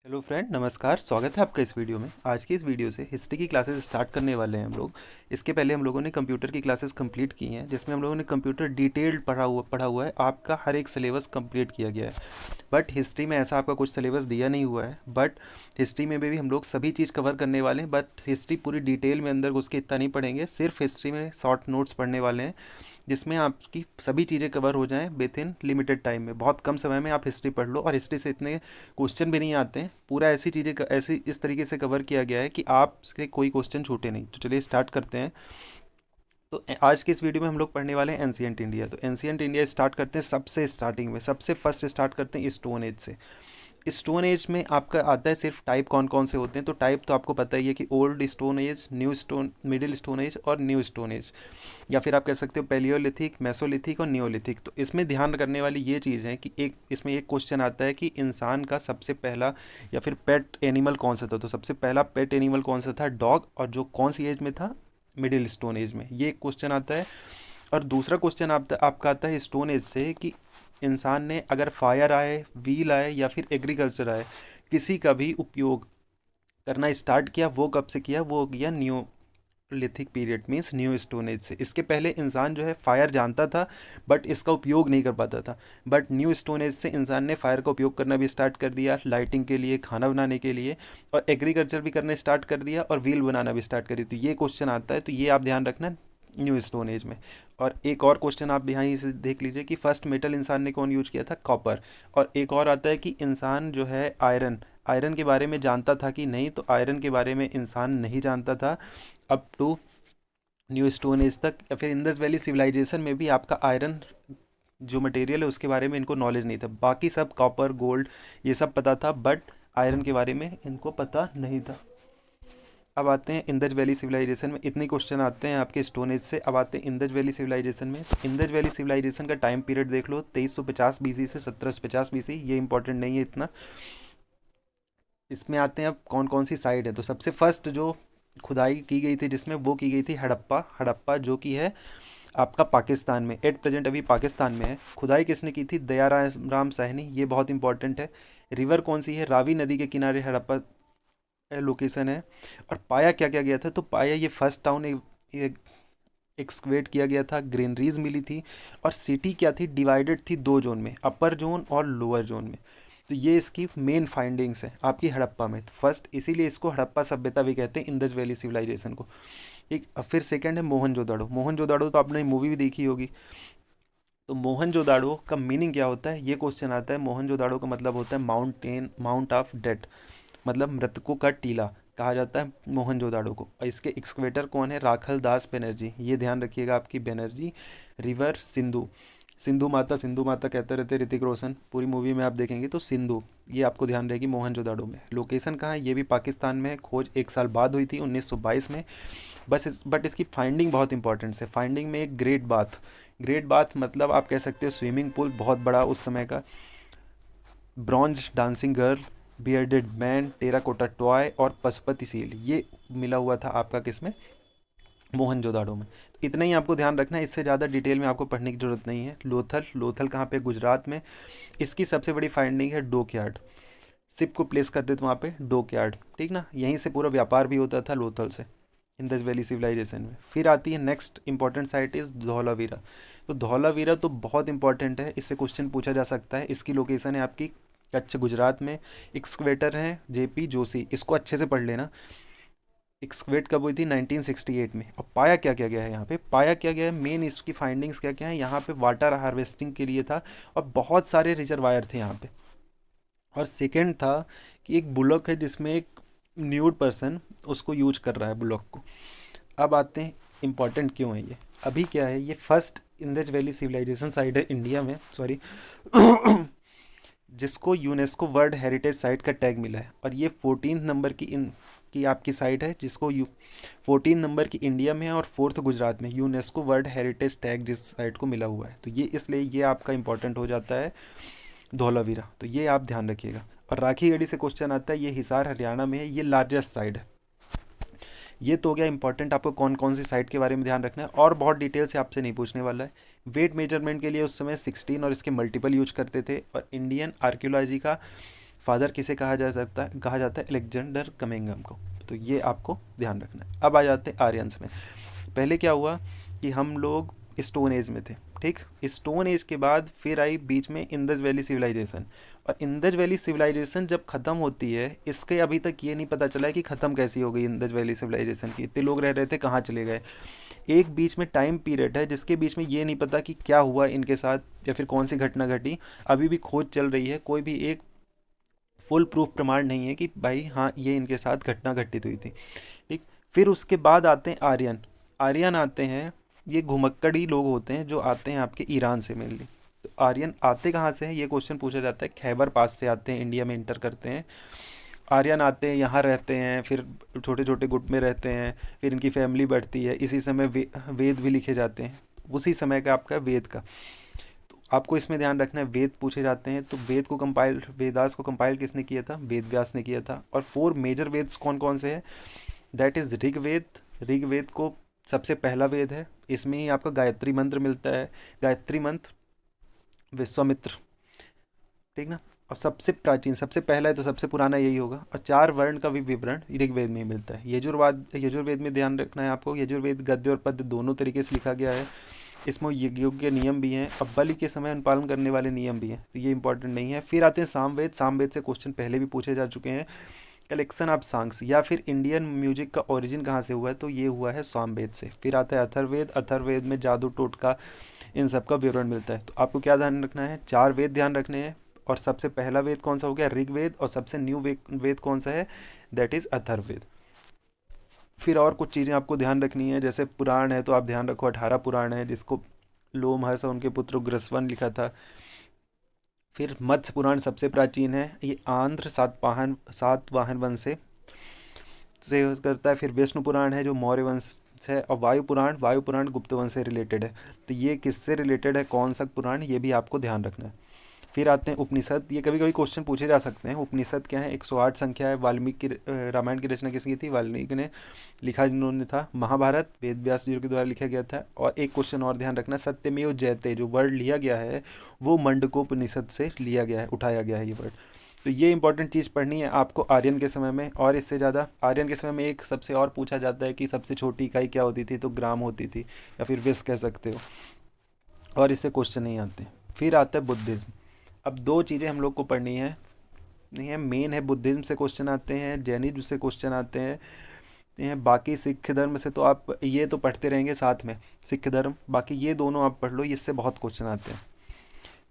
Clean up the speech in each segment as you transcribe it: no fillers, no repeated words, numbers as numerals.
Hello friend, नमस्कार। स्वागत है आपका इस वीडियो में। आज की इस वीडियो से हिस्ट्री की क्लासेस स्टार्ट करने वाले हैं हम लोग। इसके पहले हम लोगों ने कंप्यूटर की क्लासेस कंप्लीट की हैं, जिसमें हम लोगों ने कंप्यूटर डिटेल्ड पढ़ा हुआ है। आपका हर एक सिलेबस कंप्लीट किया गया है। बट हिस्ट्री में ऐसा आपका कुछ सिलेबस दिया नहीं हुआ है। बट हिस्ट्री में भी हम लोग सभी चीज़ कवर करने वाले हैं। बट हिस्ट्री पूरी डिटेल में अंदर घुस के इतना नहीं पढ़ेंगे, सिर्फ हिस्ट्री में शॉर्ट नोट्स पढ़ने वाले हैं, जिसमें आपकी सभी चीज़ें कवर हो जाएं विद इन लिमिटेड टाइम में। बहुत कम समय में आप हिस्ट्री पढ़ लो, और हिस्ट्री से इतने क्वेश्चन भी नहीं आते हैं। पूरा ऐसी चीज़ें ऐसी इस तरीके से कवर किया गया है कि आपसे कोई क्वेश्चन छूटे नहीं। तो चलिए स्टार्ट करते हैं। तो आज के इस वीडियो में हम लोग पढ़ने वाले हैं एंशियंट इंडिया। तो एंशियंट इंडिया स्टार्ट करते हैं सबसे स्टार्टिंग में, सबसे फर्स्ट स्टार्ट करते हैं स्टोन एज से। स्टोन एज में आपका आता है सिर्फ टाइप कौन कौन से होते हैं। तो टाइप तो आपको पता ही है कि old stone age, new stone, middle stone age और न्यू स्टोन एज, या फिर आप कह सकते हो पेलियोलिथिक, मेसोलिथिक और नियोलिथिक। तो इसमें ध्यान करने वाली ये चीज़ है कि इसमें एक क्वेश्चन आता है कि इंसान का सबसे पहला या फिर पेट एनिमल कौन सा था। तो सबसे पहला पेट एनिमल कौन सा था? डॉग। और जो कौन सी एज में था? मिडिल स्टोन एज में। ये एक क्वेश्चन आता है। और दूसरा क्वेश्चन आपका आता है स्टोन एज से कि इंसान ने अगर फायर आए, व्हील आए या फिर एग्रीकल्चर आए, किसी का भी उपयोग करना स्टार्ट किया, वो कब से किया? वो किया Neolithic period, means new stone as से। इसके पहले इंसान जो है फायर जानता था, बट इसका उपयोग नहीं कर पाता था। बट न्यू स्टोन एज से इंसान ने फायर का उपयोग करना भी स्टार्ट कर दिया, लाइटिंग के लिए, खाना बनाने के लिए, और एग्रीकल्चर भी करना स्टार्ट कर दिया, और व्हील बनाना भी स्टार्ट कर दिया। तो ये क्वेश्चन आता है, तो ये आप ध्यान रखना न्यू स्टोन एज में। और एक और क्वेश्चन आप यहाँ से देख लीजिए कि फर्स्ट मेटल इंसान ने कौन यूज किया था? कॉपर। और एक और आता है कि इंसान जो है आयरन, आयरन के बारे में जानता था कि नहीं? तो आयरन के बारे में इंसान नहीं जानता था up to new stone age तक। या फिर इंडस वैली सिविलाइजेशन में भी आपका आयरन जो मटेरियल है उसके बारे में इनको नॉलेज नहीं था। बाकी सब कॉपर, गोल्ड, ये सब पता था, बट आयरन के बारे में इनको पता नहीं था। अब आते हैं इंदज वैली सिविलाइजेशन में। इतने क्वेश्चन आते हैं आपके स्टोन एज से। अब आते हैं इंदज वैली सिविलाइजेशन में। तो इंदज वैली सिविलाइजेशन का टाइम पीरियड देख लो, 2350 बीसी से 1750 बीसी। ये इंपॉर्टेंट नहीं है इतना। इसमें आते हैं अब कौन कौन सी साइट है। तो सबसे फर्स्ट जो खुदाई की गई थी जिसमें, वो की गई थी हड़प्पा। हड़प्पा जो कि है आपका पाकिस्तान में, एट प्रेजेंट अभी पाकिस्तान में है। खुदाई किसने की थी? दया राम साहनी। ये बहुत इंपॉर्टेंट है। रिवर कौन सी है? रावी नदी के किनारे हड़प्पा लोकेशन है। और पाया क्या क्या गया था? तो पाया ये फर्स्ट टाउन एक्सकवेट किया गया था, ग्रेनरीज मिली थी, और सिटी क्या थी? डिवाइडेड थी दो जोन में, अपर जोन और लोअर जोन में। तो ये इसकी मेन फाइंडिंग्स है आपकी हड़प्पा में। तो फर्स्ट इसीलिए इसको हड़प्पा सभ्यता भी कहते हैं, इंदज वैली सिविलाइजेशन को। एक फिर सेकंड है मोहनजोदाड़ो। मोहनजोदाड़ो तो आपने मूवी भी देखी होगी। तो मोहनजोदाड़ो का मीनिंग क्या होता है? ये क्वेश्चन आता है। मोहनजोदाड़ो का मतलब होता है माउंटेन, माउंट ऑफ डेथ, मतलब मृतकों का टीला कहा जाता है मोहनजोदाड़ो को। और इसके एक्सकवेटर कौन है? राखल दास बनर्जी। ये ध्यान रखिएगा आपकी बनर्जी। रिवर सिंधु, सिंधु माता, सिंधु माता कहते रहते ऋतिक रोशन, पूरी मूवी में आप देखेंगे तो सिंधु, ये आपको ध्यान रहेगी मोहनजोदाड़ो में। लोकेशन कहाँ है? ये भी पाकिस्तान में है। खोज एक साल बाद हुई थी, 1922 में। बट इसकी फाइंडिंग बहुत इंपॉर्टेंट है। फाइंडिंग में एक ग्रेट बाथ, ग्रेट बाथ मतलब आप कह सकते हो स्विमिंग पूल, बहुत बड़ा उस समय का। Bronze dancing girl, bearded man, terracotta toy और पशुपति सील, ये मिला हुआ था आपका किसमें? मोहनजोदाड़ो में। तो इतना ही आपको ध्यान रखना है, इससे ज़्यादा डिटेल में आपको पढ़ने की जरूरत नहीं है। लोथल, लोथल कहाँ पे? गुजरात में। इसकी सबसे बड़ी फाइंडिंग है डोक यार्ड। शिप को प्लेस करते थे वहाँ पे डोक यार्ड, ठीक ना? यहीं से पूरा व्यापार भी होता था लोथल से, इंडस वैली सिविलाइजेशन में। फिर आती है next important site is Dholavira. तो धौलावीरा तो बहुत इंपॉर्टेंट है, इससे क्वेश्चन पूछा जा सकता है। इसकी लोकेशन है आपकी कच्छ, गुजरात में। एक्सकवेटर हैं जेपी जोशी, इसको अच्छे से पढ़ लेना। एक्सकवेट कब हुई थी? 1968 में। और पाया क्या क्या गया है यहाँ पे? पाया क्या गया है? मेन इसकी फाइंडिंग्स क्या क्या है? यहाँ पे वाटर हार्वेस्टिंग के लिए था, और बहुत सारे रिजर्वायर थे यहाँ पे। और सेकेंड था कि एक बुलक है जिसमें एक न्यूड पर्सन उसको यूज कर रहा है, बुलक को। अब आते हैं इम्पॉर्टेंट क्यों है ये। अभी क्या है, ये फर्स्ट इंदज वैली सिविलाइजेशन साइट है इंडिया में, सॉरी, जिसको यूनेस्को वर्ल्ड हेरिटेज साइट का टैग मिला है। और ये 14 नंबर की आपकी साइट है, जिसको 14 नंबर की इंडिया में है, और फोर्थ गुजरात में। यूनेस्को वर्ल्ड हेरिटेज टैग जिस साइट को मिला हुआ है, तो ये इसलिए ये आपका इंपॉर्टेंट हो जाता है धौलावीरा। तो ये आप ध्यान रखिएगा। और राखी गढ़ी से क्वेश्चन आता है, ये हिसार हरियाणा में है, ये लार्जेस्ट साइट है। ये तो हो गया इंपॉर्टेंट, आपको कौन कौन सी साइट के बारे में ध्यान रखना है, और बहुत डिटेल से आपसे नहीं पूछने वाला है। वेट मेजरमेंट के लिए उस समय 16 और इसके मल्टीपल यूज करते थे। और इंडियन आर्कियोलॉजी का फादर किसे कहा जाता है अलेक्जेंडर कमिंगम को। तो ये आपको ध्यान रखना है। अब आ जाते हैं आर्यंस में। पहले क्या हुआ कि हम लोग स्टोन एज में थे, ठीक। स्टोन एज के बाद फिर आई बीच में इंडस वैली सिविलाइजेशन, और इंडस वैली सिविलाइजेशन जब ख़त्म होती है, इसके अभी तक ये नहीं पता चला है कि ख़त्म कैसी हो गई इंडस वैली सिविलाइजेशन की, इतने लोग रह रहे थे कहाँ चले गए। एक बीच में टाइम पीरियड है जिसके बीच में ये नहीं पता कि क्या हुआ इनके साथ या फिर कौन सी घटना घटी। अभी भी खोज चल रही है, कोई भी एक फुल प्रूफ प्रमाण नहीं है कि भाई हाँ ये इनके साथ घटना घटित हुई थी, ठीक। फिर उसके बाद आते हैं आर्यन। आर्यन आते हैं, ये घुमक्कड़ी लोग होते हैं जो आते हैं आपके ईरान से मेनली। तो आर्यन आते कहाँ से हैं, ये क्वेश्चन पूछा जाता है। खैबर पास से आते हैं, इंडिया में इंटर करते हैं। आर्यन आते हैं, यहाँ रहते हैं, फिर छोटे छोटे गुट में रहते हैं, फिर इनकी फैमिली बढ़ती है। इसी समय वेद भी लिखे जाते हैं, उसी समय का आपका वेद का। तो आपको इसमें ध्यान रखना है, वेद पूछे जाते हैं। तो वेदास को कंपाइल किसने किया था, वेद व्यास ने किया था। और 4 मेजर वेद्स कौन कौन से हैं, दैट इज ऋग्वेद। ऋग्वेद को सबसे पहला वेद है, इसमें ही आपका गायत्री मंत्र मिलता है। गायत्री मंत्र विश्वामित्र, ठीक ना। और सबसे प्राचीन, सबसे पहला है तो सबसे पुराना यही होगा। और 4 वर्ण का भी विवरण ऋग्वेद में ही मिलता है। यजुर्वेद में ध्यान रखना है आपको, यजुर्वेद गद्य और पद्य दोनों तरीके से लिखा गया है। इसमें यज्ञों के नियम भी हैं और बलि के समय अनुपालन करने वाले नियम भी हैं, तो ये इंपॉर्टेंट नहीं है। फिर आते हैं सामवेद। सामवेद से क्वेश्चन पहले भी पूछे जा चुके हैं। कलेक्शन ऑफ सॉन्ग्स या फिर इंडियन म्यूजिक का ओरिजिन कहाँ से हुआ है, तो ये हुआ है सामवेद से। फिर आता है अथर्ववेद। अथर्ववेद में जादू टोटका इन सब का विवरण मिलता है। तो आपको क्या ध्यान रखना है, 4 वेद ध्यान रखने हैं। और सबसे पहला वेद कौन सा हो गया, ऋग्वेद। और सबसे न्यू वेद कौन सा है, दैट इज अथर्ववेद। फिर और कुछ चीज़ें आपको ध्यान रखनी है, जैसे पुराण है तो आप ध्यान रखो 18 पुराण है, जिसको लोमहर्ष और उनके पुत्र ग्रस्वन लिखा था। फिर मत्स्य पुराण सबसे प्राचीन है, ये आंध्र सातवाहन वंश से करता है। फिर विष्णु पुराण है जो मौर्य वंश है। और वायु पुराण गुप्त वंश से रिलेटेड है। तो ये किससे रिलेटेड है, कौन सा पुराण, ये भी आपको ध्यान रखना है। फिर आते हैं उपनिषद। ये कभी कभी क्वेश्चन पूछे जा सकते हैं। उपनिषद क्या है, 108 संख्या है। वाल्मीकि रामायण की रचना किसकी थी, वाल्मीकि ने लिखा जिन्होंने था। महाभारत वेद व्यास जी के द्वारा लिखा गया था। और एक क्वेश्चन और ध्यान रखना, सत्यमेव जयते जो वर्ड लिया गया है वो मंडकोपनिषद से लिया गया है, उठाया गया है ये वर्ड। तो ये इंपॉर्टेंट चीज़ पढ़नी है आपको आर्यन के समय में। और इससे ज़्यादा आर्यन के समय में एक सबसे और पूछा जाता है कि सबसे छोटी इकाई क्या होती थी, तो ग्राम होती थी या फिर विस कह सकते हो। और इससे क्वेश्चन नहीं आते। फिर आता है बुद्धिज्म। अब 2 चीज़ें हम लोग को पढ़नी है, नहीं है मेन है, बुद्धिज्म से क्वेश्चन आते हैं, जैनिज्म से क्वेश्चन आते हैं। बाकी सिख धर्म से तो आप ये तो पढ़ते रहेंगे साथ में, सिख धर्म, बाकी ये दोनों आप पढ़ लो, इससे बहुत क्वेश्चन आते हैं।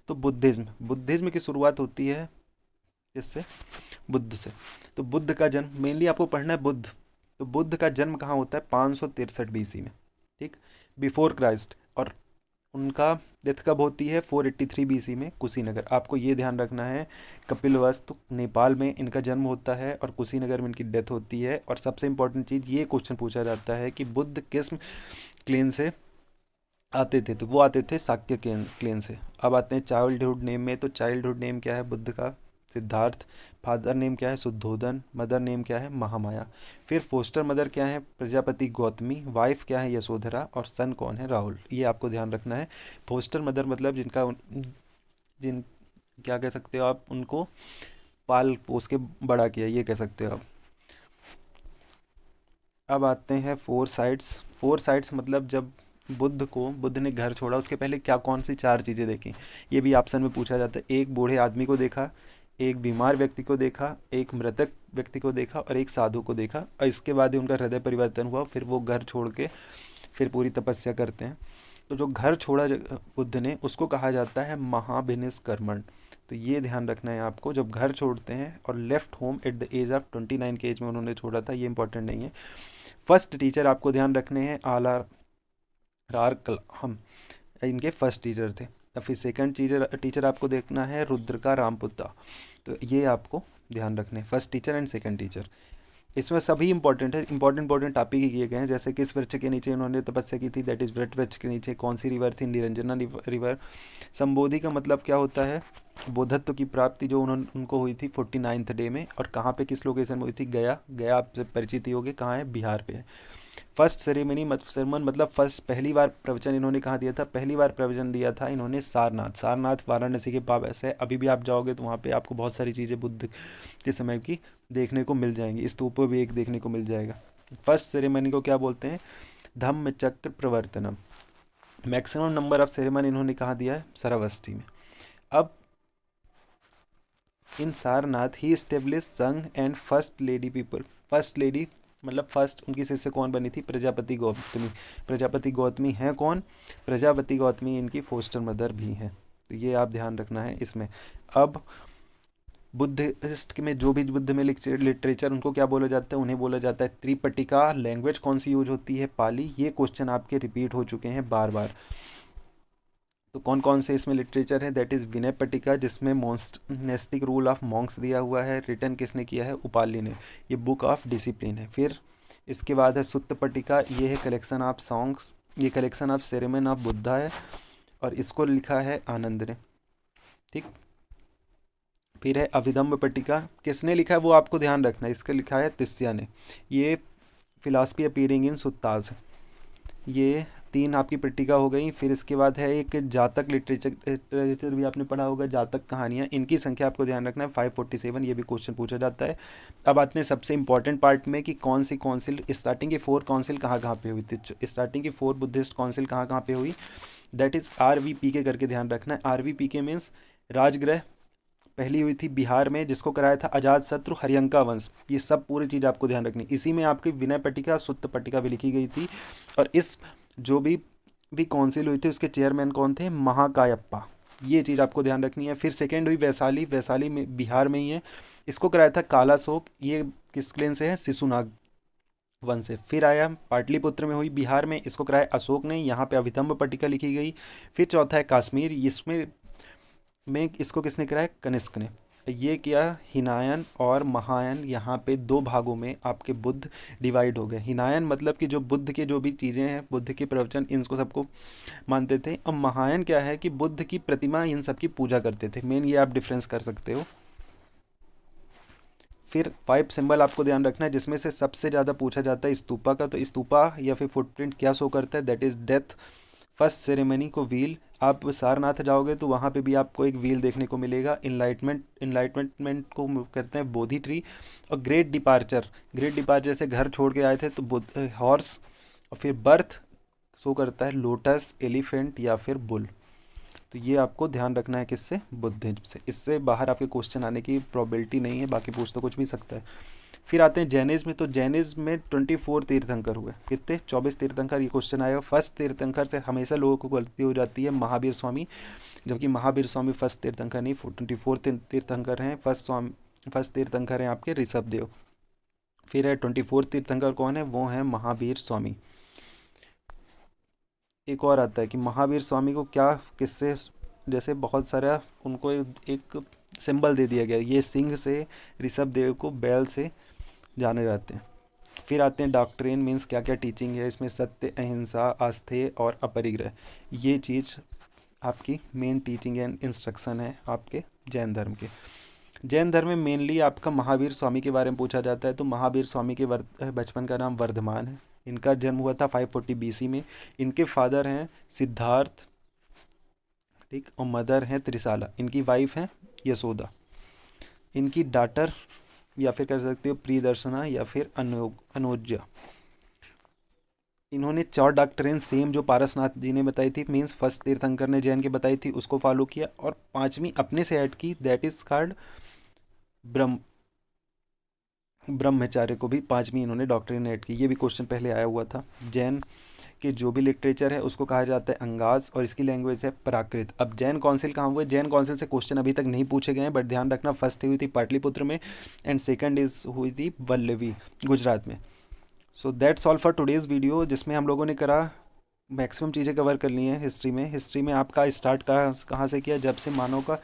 तो बुद्धिज्म की शुरुआत होती है इससे, बुद्ध से। तो बुद्ध का जन्म मेनली आपको पढ़ना है, बुद्ध। तो बुद्ध का जन्म कहाँ होता है, 563 बीसी में, ठीक, बिफोर क्राइस्ट। और उनका डेथ कब होती है, 483 बीसी में, कुशीनगर। आपको ये ध्यान रखना है, कपिलवस्तु नेपाल में इनका जन्म होता है और कुशीनगर में इनकी डेथ होती है। और सबसे इंपॉर्टेंट चीज़, ये क्वेश्चन पूछा जाता है कि बुद्ध किस क्लेन से आते थे, तो वो आते थे शाक्य क्लेन से। अब आते हैं चाइल्डहुड नेम में। तो चाइल्डहुड नेम क्या है बुद्ध का, सिद्धार्थ। फादर नेम क्या है, शुद्धोधन। मदर नेम क्या है, महामाया। फिर फोस्टर मदर क्या है, प्रजापति गौतमी। वाइफ क्या है, यशोधरा। और सन कौन है, राहुल। ये आपको ध्यान रखना है। फोस्टर मदर मतलब जिन क्या कह सकते हो आप, उनको पाल पोस के बड़ा किया, ये कह सकते हो आप। अब आते हैं 4 साइट्स। 4 साइट्स मतलब जब बुद्ध ने घर छोड़ा उसके पहले क्या कौन सी 4 चीज़ें देखी, ये भी ऑप्शन में पूछा जाता है। एक बूढ़े आदमी को देखा, एक बीमार व्यक्ति को देखा, एक मृतक व्यक्ति को देखा और एक साधु को देखा। और इसके बाद ही उनका हृदय परिवर्तन हुआ, फिर वो घर छोड़ के फिर पूरी तपस्या करते हैं। तो जो घर छोड़ा बुद्ध ने, उसको कहा जाता है महाभिनिष्कर्मण। तो ये ध्यान रखना है आपको, जब घर छोड़ते हैं। और left home at the age of 29 के एज में उन्होंने छोड़ा था, ये इंपॉर्टेंट नहीं है। फर्स्ट टीचर आपको ध्यान रखने हैं, आर कलाम, इनके फर्स्ट टीचर थे। और फिर सेकंड टीचर आपको देखना है रुद्र का रामपुत्ता। तो ये आपको ध्यान रखने हैं, first teacher and second teacher. इसमें सभी इंपॉर्टेंट है, इंपॉर्टेंट टॉपिक ही किए गए हैं। जैसे किस वृक्ष के नीचे उन्होंने तपस्या की थी, दैट इज वृट वृक्ष के नीचे। कौन सी रिवर थी, निरंजना रिवर। संबोधि का मतलब क्या होता है, बोधत्व की प्राप्ति जो उनको हुई थी 49th डे में। और कहाँ पे किस लोकेशन में हुई थी, गया। गया आपसे परिचित ही होगे, कहाँ है, बिहार पे है। फर्स्ट सेरेमन मतलब फर्स्ट, पहली बार प्रवचन इन्होंने कहाँ दिया था? पहली बार प्रवचन दिया था इन्होंने सारनाथ। सारनाथ वाराणसी के पास है। अभी भी आप जाओगे तो वहाँ पे आपको बहुत सारी चीज़ें बुद्ध के समय की देखने को मिल जाएंगी। स्तूप भी एक देखने को मिल जाएगा। फर्स्ट सेरेमनी को क्या बोलते हैं? धम्म चक्र प्रवर्तनम। मैक्सिमम नंबर ऑफ सेरेमनी इन्होंने कहाँ दिया है? श्रावस्ती में। अब इन सारनाथ ही स्टेब्लिश संघ and first lady people. First lady मतलब फर्स्ट उनकी शिष्य कौन बनी थी? प्रजापति गौतमी। प्रजापति गौतमी हैं कौन? प्रजापति गौतमी इनकी फोस्टर मदर भी हैं। तो ये आप ध्यान रखना है इसमें। अब बुद्धिस्ट में जो भी बुद्ध में लिटरेचर उनको क्या बोला जाता है? उन्हें बोला जाता है त्रिपटिका। लैंग्वेज कौन सी यूज होती है? पाली। ये क्वेश्चन आपके रिपीट हो चुके हैं बार बार। तो कौन कौन से इसमें लिटरेचर है? दैट इज़ विनय पट्टिका, जिसमें मोनेस्टिक रूल ऑफ मॉन्क्स दिया हुआ है। रिटर्न किसने किया है? उपाली ने। ये बुक ऑफ डिसिप्लिन है। फिर इसके बाद है सुत्त पट्टिका। ये है कलेक्शन ऑफ सॉन्ग्स, ये collection of sermon of Buddha है और इसको लिखा है आनंद ने। ठीक। फिर है अभिधम्ब पट्टिका। किसने लिखा है वो आपको ध्यान रखना है। इसका लिखा है तिस्या ने। ये फिलासफी अपीयरिंग इन सुत्ताज। ये तीन आपकी पट्टिका हो गई। फिर इसके बाद है एक जातक लिटरेचर भी आपने पढ़ा होगा, जातक कहानियाँ। इनकी संख्या आपको ध्यान रखना है 547। ये भी क्वेश्चन पूछा जाता है। अब आते हैं सबसे इंपॉर्टेंट पार्ट में कि कौन सी काउंसिल, स्टार्टिंग की 4 काउंसिल कहाँ कहाँ पे हुई थी। स्टार्टिंग की 4 बुद्धिस्ट काउंसिल कहाँ कहाँ पे हुई? दैट इज़ RVPK करके ध्यान रखना है। RVPK means Rajagriha. पहली हुई थी बिहार में, जिसको कराया था अजात शत्रु हरियंका वंश। ये सब पूरी चीज़ आपको ध्यान रखनी। इसी में आपकी विनय पट्टिका, सुत्त पट्टिका भी लिखी गई थी। और इस जो भी काउंसिल हुई थी उसके चेयरमैन कौन थे? महाकायप्पा। ये चीज़ आपको ध्यान रखनी है। फिर सेकेंड हुई वैशाली। वैशाली में बिहार में ही है। इसको कराया था कालाशोक। ये किस क्लेन से है? शिशुनाग वंश से। फिर आया पाटलिपुत्र में हुई बिहार में, इसको कराया अशोक ने। यहाँ पे अभिधम्ब पट्टिका लिखी गई। फिर चौथा है काश्मीर। इसमें इसको किसने कराया? कनिष्क ने। ये किया हिनायन और महायान। यहाँ पे 2 भागों में आपके बुद्ध डिवाइड हो गए। हिनायन मतलब कि जो बुद्ध के जो भी चीज़ें हैं, बुद्ध के प्रवचन, इनको सबको मानते थे। और महायान क्या है कि बुद्ध की प्रतिमा, इन सब की पूजा करते थे। मेन ये आप डिफरेंस कर सकते हो। फिर 5 सिंबल आपको ध्यान रखना है, जिसमें से सबसे ज़्यादा पूछा जाता है स्तूपा का। तो स्तूपा या फिर फुटप्रिंट क्या शो करता है? That is death. First ceremony को व्हील। आप सारनाथ जाओगे तो वहाँ पे भी आपको एक व्हील देखने को मिलेगा। इनलाइटमेंट को कहते हैं बोधि ट्री। और ग्रेट डिपार्चर, ग्रेट डिपार्चर से घर छोड़ के आए थे तो हॉर्स। और फिर बर्थ शो करता है लोटस, एलिफेंट या फिर बुल। तो ये आपको ध्यान रखना है किससे? बुद्धिज्म से। इससे बाहर आपके क्वेश्चन आने की प्रोबेबिलिटी नहीं है। बाकी पूछ तो कुछ भी सकता है। फिर आते हैं जैनिज्म में। तो जैनिज्म में 24 तीर्थंकर हुए। कितने? 24 तीर्थंकर। ये क्वेश्चन आएगा। फर्स्ट तीर्थंकर से हमेशा लोगों को गलती हो जाती है, महावीर स्वामी। जबकि महावीर स्वामी फर्स्ट तीर्थंकर नहीं, 24 तीर्थंकर हैं। फर्स्ट तीर्थंकर हैं आपके ऋषभ देव। फिर है 24 तीर्थंकर कौन है? वो हैं महावीर स्वामी। एक और आता है कि महावीर स्वामी को क्या, किससे, जैसे बहुत सारा उनको एक सिंबल दे दिया गया। ये सिंह से, ऋषभ देव को बैल से जाने जाते हैं। फिर आते हैं डॉक्ट्रिन मीन्स क्या क्या टीचिंग है इसमें। सत्य, अहिंसा, आस्थेय और अपरिग्रह। ये चीज़ आपकी मेन टीचिंग एंड इंस्ट्रक्शन है आपके जैन धर्म के। जैन धर्म में मेनली आपका महावीर स्वामी के बारे में पूछा जाता है। तो महावीर स्वामी के बचपन का नाम वर्धमान है। इनका जन्म हुआ था 540 BC में। इनके फादर हैं सिद्धार्थ, ठीक, और मदर हैं त्रिशाला। इनकी वाइफ हैं यशोदा। इनकी डॉटर या फिर कह सकते हो प्रियदर्शना या फिर अनुज्जा। इन्होंने 4 डॉक्ट्रिन सेम जो पारसनाथ जी ने बताई थी, मीन्स फर्स्ट तीर्थंकर ने जैन की बताई थी, उसको फॉलो किया। और 5वीं अपने से ऐड की, दैट इज कॉल्ड ब्रह्म ब्रह्मचार्य को भी 5वीं इन्होंने डॉक्ट्रिन ऐड की। ये भी क्वेश्चन पहले आया हुआ था। जैन कि जो भी लिटरेचर है उसको कहा जाता है अंगास और इसकी लैंग्वेज है प्राकृत। अब जैन काउंसिल कहाँ हुए? जैन काउंसिल से क्वेश्चन अभी तक नहीं पूछे गए हैं, बट ध्यान रखना फर्स्ट हुई थी पाटलिपुत्र में एंड सेकंड इज हुई थी वल्लवी, गुजरात में। So that's all for today's video, जिसमें हम लोगों ने करा मैक्सिमम चीज़ें कवर कर ली हैं हिस्ट्री में। हिस्ट्री में आपका स्टार्ट कहाँ से किया? जब से मानव का,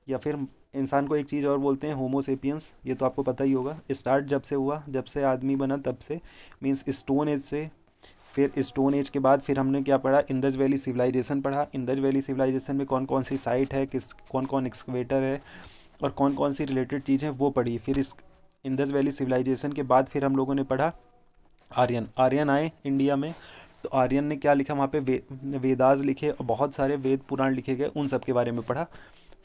या फिर इंसान को एक चीज़ और बोलते हैं होमोसेपियंस, ये तो आपको पता ही होगा। स्टार्ट जब से हुआ, जब से आदमी बना तब से, मीन्स स्टोन एज से। फिर स्टोन एज के बाद फिर हमने क्या पढ़ा? इंदज वैली सिविलाइजेशन पढ़ा। इंदज वैली सिविलाइजेशन में कौन कौन सी साइट है, कौन कौन एक्सकवेटर है और कौन कौन सी रिलेटेड चीज़ें वो पढ़ी। फिर इस इंदज वैली सिविलाइजेशन के बाद फिर हम लोगों ने पढ़ा आर्यन आर्यन आए इंडिया में, तो आर्यन ने क्या लिखा वहाँ पे, वेदास लिखे और बहुत सारे वेद पुराण लिखे गए, उन सब के बारे में पढ़ा।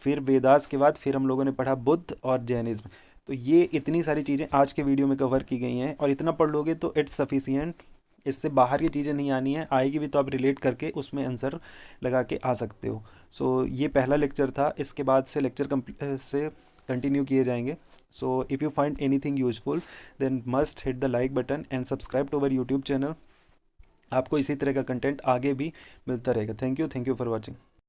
फिर वेदास के बाद फिर हम लोगों ने पढ़ा बुद्ध और जैनिज्म। तो ये इतनी सारी चीज़ें आज के वीडियो में कवर की गई हैं, और इतना पढ़ लोगे तो इट्स सफिशियंट। इससे बाहर की चीज़ें नहीं आनी है, आएगी भी तो आप रिलेट करके उसमें आंसर लगा के आ सकते हो। सो ये पहला लेक्चर था, इसके बाद से लेक्चर से कंटिन्यू किए जाएंगे। So if you find anything useful then must hit the like button and subscribe to our YouTube channel. आपको इसी तरह का कंटेंट आगे भी मिलता रहेगा। Thank you for watching.